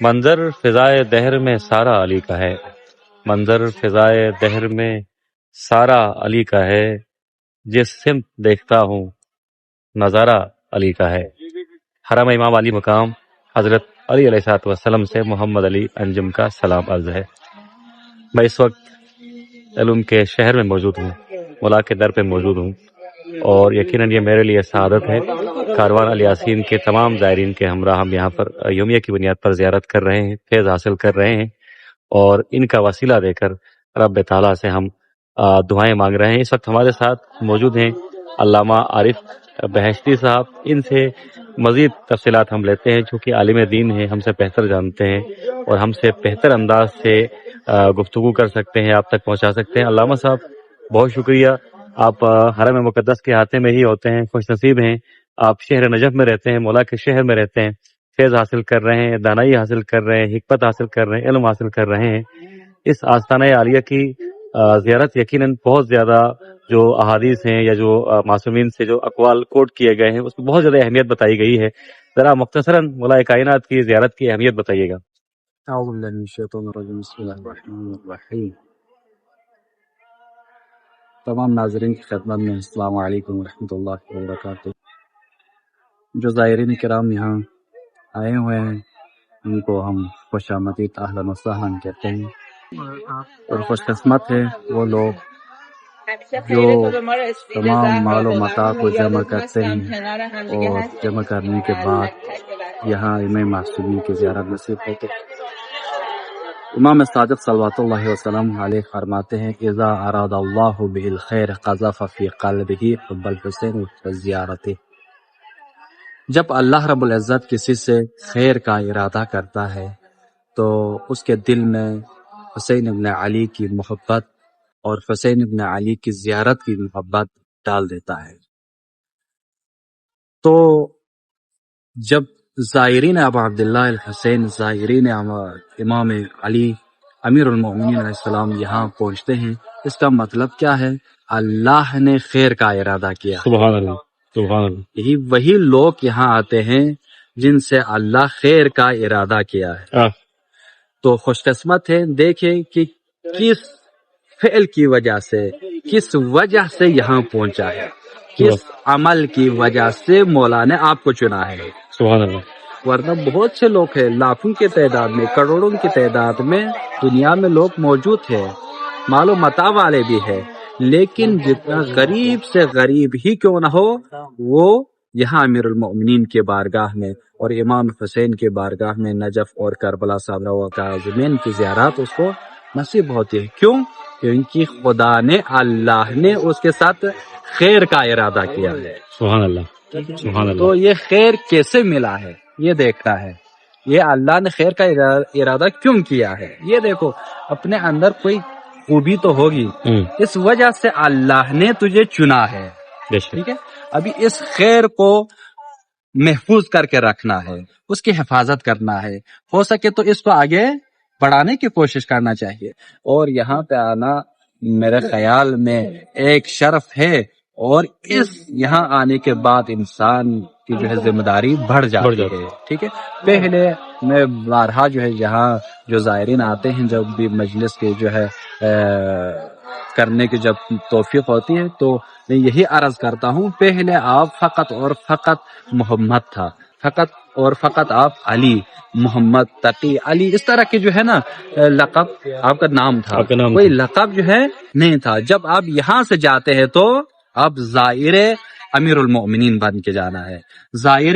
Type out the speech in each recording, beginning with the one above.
منظر فضائے دہر میں سارا علی کا ہے، منظر فضائے دہر میں سارا علی کا ہے، جس سمت دیکھتا ہوں نظارہ علی کا ہے۔ حرم امام علی مقام حضرت علی علیہ الصلوۃ والسلام سے محمد علی انجم کا سلام عرض ہے۔ میں اس وقت علم کے شہر میں موجود ہوں، مولا کے در پہ موجود ہوں، اور یقیناً یہ میرے لیے سعادت ہے۔ کاروان الیاسین کے تمام زائرین کے ہمراہ ہم یہاں پر یومیہ کی بنیاد پر زیارت کر رہے ہیں، فیض حاصل کر رہے ہیں، اور ان کا وسیلہ دے کر رب تعالیٰ سے ہم دعائیں مانگ رہے ہیں۔ اس وقت ہمارے ساتھ موجود ہیں علامہ عارف بہشتی صاحب۔ ان سے مزید تفصیلات ہم لیتے ہیں، چونکہ عالم دین ہیں، ہم سے بہتر جانتے ہیں اور ہم سے بہتر انداز سے گفتگو کر سکتے ہیں، آپ تک پہنچا سکتے ہیں۔ علامہ صاحب بہت شکریہ، آپ حرم مقدس کے احاطے میں ہی ہوتے ہیں، خوش نصیب ہیں۔ آپ شہر نجف میں رہتے ہیں، مولا کے شہر میں رہتے ہیں، فیض حاصل کر رہے ہیں، دانائی حاصل کر رہے ہیں، حکمت حاصل کر رہے ہیں، علم حاصل کر رہے ہیں۔ اس آستانہ عالیہ کی زیارت یقیناً بہت زیادہ جو احادیث ہیں یا جو معصومین سے جو اقوال کوٹ کیے گئے ہیں اس میں بہت زیادہ اہمیت بتائی گئی ہے۔ ذرا مختصراً مولا کائنات کی زیارت کی اہمیت بتائیے گا۔ اعوذ باللہ من الشیطان الرجیم، بسم اللہ الرحمن الرحیم۔ تمام ناظرین کی خدمت میں السلام علیکم ورحمۃ اللہ وبرکاتہ۔ جو زائرین کرام یہاں آئے ہوئے ہیں ان کو ہم خوش آمدید اہلا و سہلا کہتے ہیں، اور خوش قسمت ہے وہ لوگ جو تمام مال و متاع کو جمع کرتے ہیں اور جمع کرنے کے بعد یہاں امام معصومین کی زیارت نصیب ہوتے ہیں۔ امام صادق صلوات اللہ وسلم علیہ فرماتے ہیں کہ اذا اراد اللہ بہ الخیر قذف فی قلبہ حب الحسین وزیارتہ۔ جب اللہ رب العزت کسی سے خیر کا ارادہ کرتا ہے تو اس کے دل میں حسین ابن علی کی محبت اور حسین ابن علی کی زیارت کی محبت ڈال دیتا ہے۔ تو جب زائرین ابو عبداللہ الحسین، زائرین امام علی امیر المؤمنین علیہ السلام یہاں پہنچتے ہیں، اس کا مطلب کیا ہے؟ اللہ نے خیر کا ارادہ کیا۔ سبحان اللہ، سبحان اللہ۔ یہی وہی لوگ یہاں آتے ہیں جن سے اللہ خیر کا ارادہ کیا ہے۔ تو خوش قسمت ہے، دیکھیں کہ کس فعل کی وجہ سے، کس وجہ سے یہاں پہنچا ہے، کس عمل کی وجہ سے مولا نے آپ کو چنا ہے۔ سبحان اللہ۔ ورنہ بہت سے لوگ ہیں، لاکھوں کی تعداد میں، کروڑوں کی تعداد میں دنیا میں لوگ موجود ہیں، مال و متاع والے بھی ہیں، لیکن جتنا غریب سے غریب ہی کیوں نہ ہو وہ یہاں امیر المؤمنین کے بارگاہ میں اور امام حسین کے بارگاہ میں نجف اور کربلا صابرہ و کاظمین کی زیارات اس کو نصیب ہوتی ہے۔ کیوں؟ کیونکہ خدا نے، اللہ نے اس کے ساتھ خیر کا ارادہ کیا ہے۔ سبحان اللہ، سبحان اللہ۔ تو یہ خیر کیسے ملا ہے یہ دیکھتا ہے، یہ اللہ نے خیر کا ارادہ کیوں کیا ہے، یہ دیکھو اپنے اندر کوئی خوبی تو ہوگی، اس وجہ سے اللہ نے تجھے چنا ہے، ٹھیک ہے؟ ابھی اس خیر کو محفوظ کر کے رکھنا ہے، اس کی حفاظت کرنا ہے، ہو سکے تو اس کو آگے بڑھانے کی کوشش کرنا چاہیے۔ اور یہاں پہ آنا میرے خیال میں ایک شرف ہے، اور اس یہاں آنے کے بعد انسان کی جو ہے ذمہ داری بڑھ جاتی ہے، ٹھیک ہے؟ پہلے میں بارہا جو ہے یہاں جو زائرین آتے ہیں، جب بھی مجلس کے جو ہے کرنے کی جب توفیق ہوتی ہے تو میں یہی عرض کرتا ہوں، پہلے آپ فقط اور فقط محمد تھا، فقط اور فقط آپ علی، محمد، تقی، علی، اس طرح کے جو ہے نا لقب آپ کا نام تھا، کوئی لقب جو ہے نہیں تھا۔ جب آپ یہاں سے جاتے ہیں تو اب زائر امیر المؤمنین بن کے جانا ہے، زائر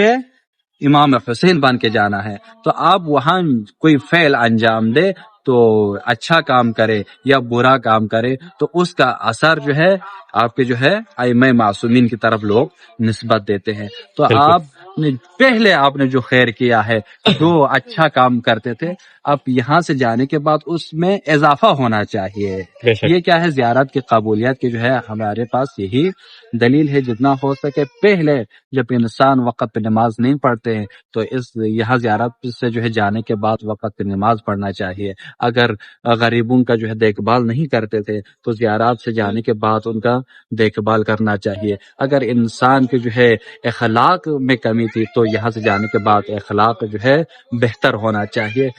امام حسین بن کے جانا ہے۔ تو آپ وہاں کوئی فعل انجام دے تو اچھا کام کرے یا برا کام کرے تو اس کا اثر جو ہے آپ کے جو ہے ائمہ معصومین کی طرف لوگ نسبت دیتے ہیں۔ تو آپ نے پہلے آپ نے جو خیر کیا ہے، جو اچھا کام کرتے تھے، اب یہاں سے جانے کے بعد اس میں اضافہ ہونا چاہیے۔ یہ کیا ہے؟ زیارت کی قبولیت کی جو ہے ہمارے پاس یہی دلیل ہے جتنا ہو سکے پہلے جب انسان وقت پہ نماز نہیں پڑھتے ہیں تو اس یہاں زیارت سے جو ہے جانے کے بعد وقت پہ نماز پڑھنا چاہیے۔ اگر غریبوں کا جو ہے دیکھ بھال نہیں کرتے تھے تو زیارات سے جانے کے بعد ان کا دیکھ بھال کرنا چاہیے۔ اگر انسان کے جو ہے اخلاق میں کمی تھی تو یہاں سے جانے کے بعد اخلاق جو ہے بہتر ہونا چاہیے۔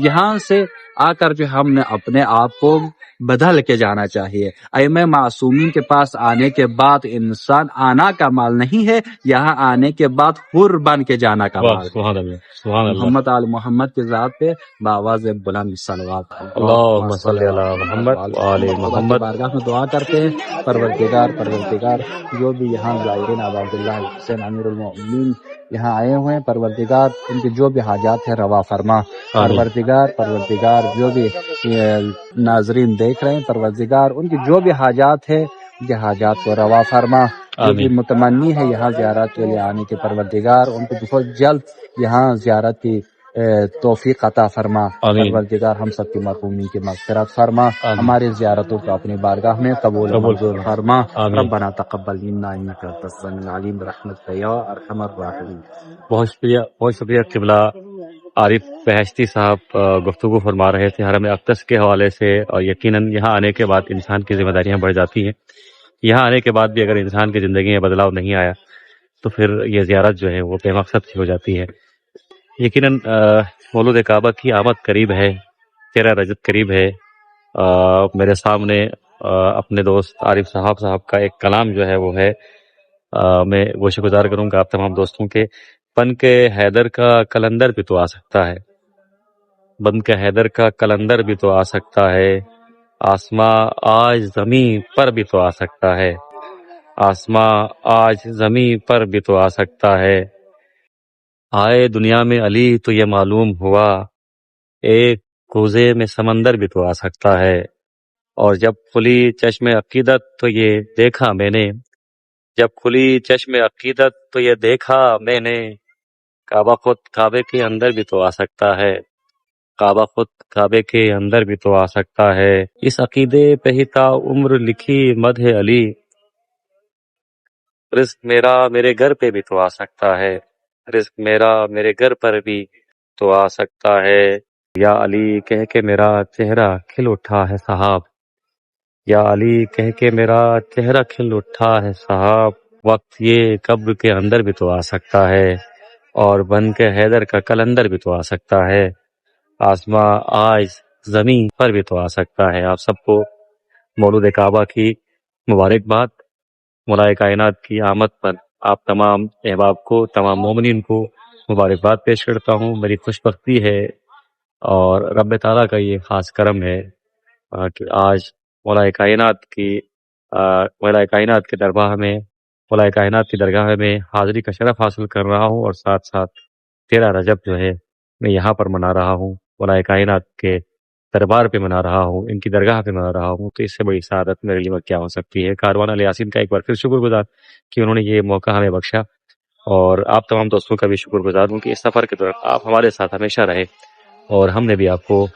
یہاں سے آ کر جو ہم نے اپنے آپ کو بدل کے جانا چاہیے۔ ائمہ معصومین کے پاس آنے کے بعد انسان آنا کا مال نہیں ہے، یہاں آنے کے بعد حر بن کے جانا کا مال ہے۔ سبحان اللہ، سبحان اللہ۔ محمد آل محمد کی ذات پہ بآواز بلند صلوات۔ اللہم صلی علی محمد وآل محمد۔ بارگاہ میں دعا کرتے ہیں پروردگار جو بھی یہاں زائرین ابا عبداللہ حسین امیر المؤمنین یہاں آئے ہوئے ہیں، پروردگار ان کی جو بھی حاجات ہے روا فرما۔ پروردگار جو بھی ناظرین دیکھ رہے ہیں، پروردگار ان کی جو بھی حاجات ہے ان کے حاجات کو روا فرما۔ جو بھی متمنی ہے یہاں زیارت کے لیے آنے کے، پروردگار ان کو بہت جلد یہاں زیارت کی توفیق عطا فرما۔ پروردگار ہم سب کی مرحومین کی مغفرت فرما، ہماری زیارتوں کو اپنی بارگاہ میں قبول منظور فرما۔ ربنا تقبل منا انک انت السمیع العلیم برحمتک یا ارحم الراحمین۔ بہت شکریہ قبلہ عارف بہشتی صاحب گفتگو فرما رہے تھے حرم اقدس کے حوالے سے، اور یقیناً یہاں آنے کے بعد انسان کی ذمہ داریاں بڑھ جاتی ہیں۔ یہاں آنے کے بعد بھی اگر انسان کی زندگی میں بدلاؤ نہیں آیا تو پھر یہ زیارت جو ہے وہ بے مقصد سی ہو جاتی ہے۔ یقیناً مولود کعبہ کی آمد قریب ہے، 13 رجب قریب ہے۔ میرے سامنے اپنے دوست عارف صاحب کا ایک کلام جو ہے وہ ہے، میں وہ شکرگزار کروں گا آپ تمام دوستوں کے۔ بن کے حیدر کا کلندر بھی تو آ سکتا ہے، بن کے حیدر کا کلندر بھی تو آ سکتا ہے، آسماں آج زمین پر بھی تو آ سکتا ہے، آسماں آج زمین پر بھی تو آ سکتا ہے۔ آئے دنیا میں علی تو یہ معلوم ہوا، ایک کوزے میں سمندر بھی تو آ سکتا ہے۔ اور جب کھلی چشم عقیدت تو یہ دیکھا میں نے، جب کھلی چشم عقیدت تو یہ دیکھا میں نے، کعبہ خود کعبے کے اندر بھی تو آ سکتا ہے، کعبہ خود کعبے کے اندر بھی تو آ سکتا ہے۔ اس عقیدے پہ ہی تا عمر لکھی مدح علی، رزق میرا میرے گھر پہ بھی تو آ سکتا ہے، رزق میرا میرے گھر پر بھی تو آ سکتا ہے۔ یا علی کہہ کے میرا چہرہ کھل اٹھا ہے صاحب، یا علی کہہ کے میرا چہرہ کھل اٹھا ہے صاحب، وقت یہ قبر کے اندر بھی تو آ سکتا ہے، اور بن کے حیدر کا کلندر بھی تو آ سکتا ہے، آسماں آج زمین پر بھی تو آ سکتا ہے۔ آپ سب کو مولود کعبہ کی مبارکباد، مولا کائنات کی آمد پر آپ تمام احباب کو، تمام مومنین کو مبارکباد پیش کرتا ہوں۔ میری خوش بختی ہے اور رب تعالیٰ کا یہ خاص کرم ہے کہ آج مولا کائنات کے دربار میں، مولا کائنات کی درگاہ میں حاضری کا شرف حاصل کر رہا ہوں، اور ساتھ ساتھ 13 رجب جو ہے میں یہاں پر منا رہا ہوں، مولا کائنات کے دربار پہ منا رہا ہوں، ان کی درگاہ پہ منا رہا ہوں۔ تو اس سے بڑی سعادت میرے لیے کیا ہو سکتی ہے۔ کاروان الیاسین کا ایک بار پھر شکر گزار کہ انہوں نے یہ موقع ہمیں بخشا، اور آپ تمام دوستوں کا بھی شکر گزار ہوں کہ اس سفر کے دوران آپ ہمارے ساتھ ہمیشہ رہے، اور ہم نے بھی آپ کو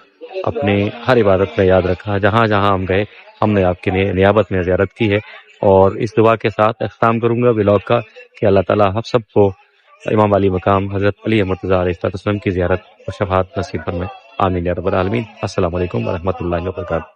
اپنی ہر عبادت میں یاد رکھا۔ جہاں جہاں ہم گئے ہم نے آپ کی نیابت میں زیارت کی ہے، اور اس دعا کے ساتھ اختتام کروں گا ولاگ کا کہ اللہ تعالیٰ ہم سب کو امام علی مقام حضرت علی مرتضیٰ علیہ السلام کی زیارت اور شفاعت نصیب فرمائے، آمین یا رب العالمین۔ السلام علیکم ورحمۃ اللہ وبرکاتہ۔